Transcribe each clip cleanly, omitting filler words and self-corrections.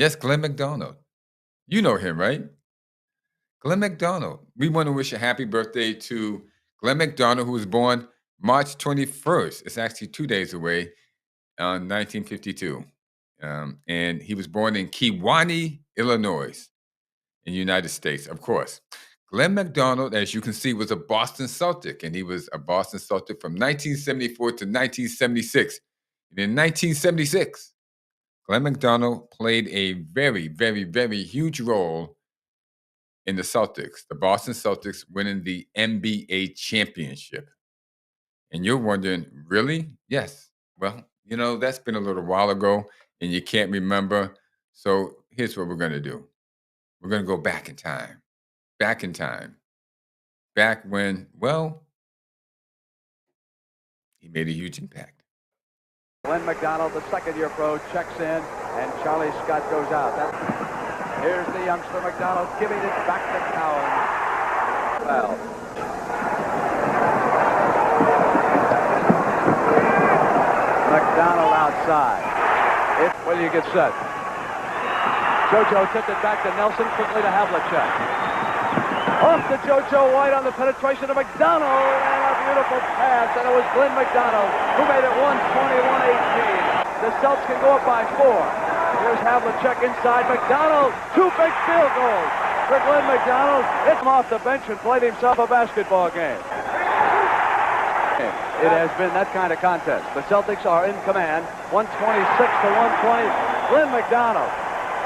Yes, Glenn McDonald. You know him, right? Glenn McDonald. We want to wish a happy birthday to Glenn McDonald, who was born March 21st. It's actually 2 days away on 1952. And he was born in Kewanee, Illinois, in the United States, of course. Glenn McDonald, as you can see, was a Boston Celtic, and he was a Boston Celtic from 1974 to 1976. And in 1976, Glenn McDonald played a very, very, very huge role in the Celtics, the Boston Celtics winning the NBA championship. And you're wondering, really? Yes. Well, that's been a little while ago and you can't remember. So here's what we're going to do, we're going to go back in time, back in time, back when, well, he made a huge impact. Glenn McDonald, the second-year pro, checks in, and Charlie Scott goes out. Here's the youngster McDonald giving it back to Cowan. Well, McDonald outside. Will you get set? JoJo tipped it back to Nelson, quickly to Havlicek. Off to JoJo White on the penetration of McDonald, and a beautiful pass, and it was Glenn McDonald who made it 121-18. The Celtics can go up by 4. Here's Havlicek inside. McDonald, 2 big field goals for Glenn McDonald. Hit him off the bench and played himself a basketball game. It has been that kind of contest. The Celtics are in command, 126 to 120. Glenn McDonald,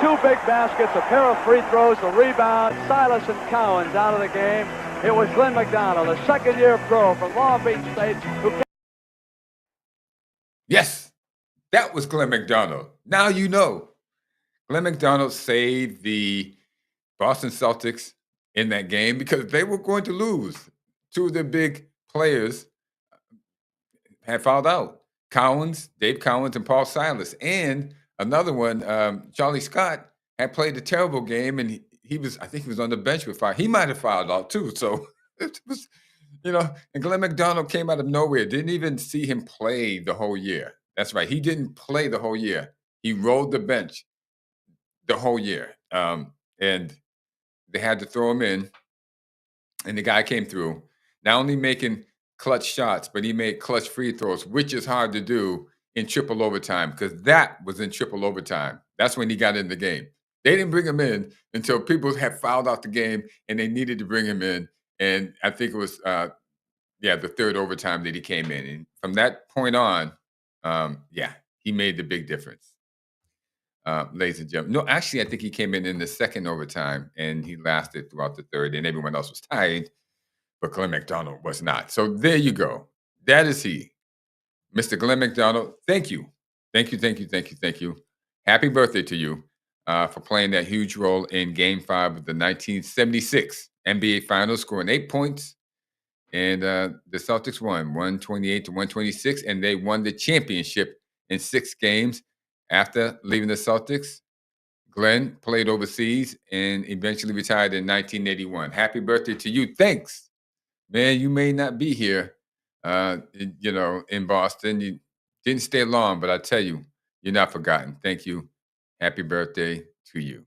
2 big baskets, a pair of free throws, a rebound. Silas and Cowan's out of the game. It was Glenn McDonald, a second-year pro from Long Beach State, who came. Yes, that was Glenn McDonald. Now you know. Glenn McDonald saved the Boston Celtics in that game because they were going to lose. 2 of their big players had fouled out. Dave Cowens and Paul Silas. And another one, Charlie Scott, had played a terrible game, and I think he was on the bench with 5. He might have fouled out too. So it was, and Glenn McDonald came out of nowhere. Didn't even see him play the whole year. That's right. He didn't play the whole year. He rode the bench the whole year. And they had to throw him in, and the guy came through, not only making clutch shots, but he made clutch free throws, which is hard to do in triple overtime because that was in triple overtime. That's when he got in the game. They didn't bring him in until people had fouled out the game and they needed to bring him in. And I think it was, the third overtime that he came in. And from that point on, he made the big difference. Ladies and gentlemen. No, actually, I think he came in the second overtime and he lasted throughout the third, and everyone else was tired, but Glenn McDonald was not. So there you go. That is he, Mr. Glenn McDonald. Thank you. Thank you, thank you, thank you, thank you. Happy birthday to you for playing that huge role in Game 5 of the 1976 NBA Finals, scoring 8 points. And the Celtics won 128 to 126, and they won the championship in 6 games. After leaving the Celtics, Glenn played overseas and eventually retired in 1981. Happy birthday to you. Thanks. Man, you may not be here, in Boston. You didn't stay long, but I tell you, you're not forgotten. Thank you. Happy birthday to you.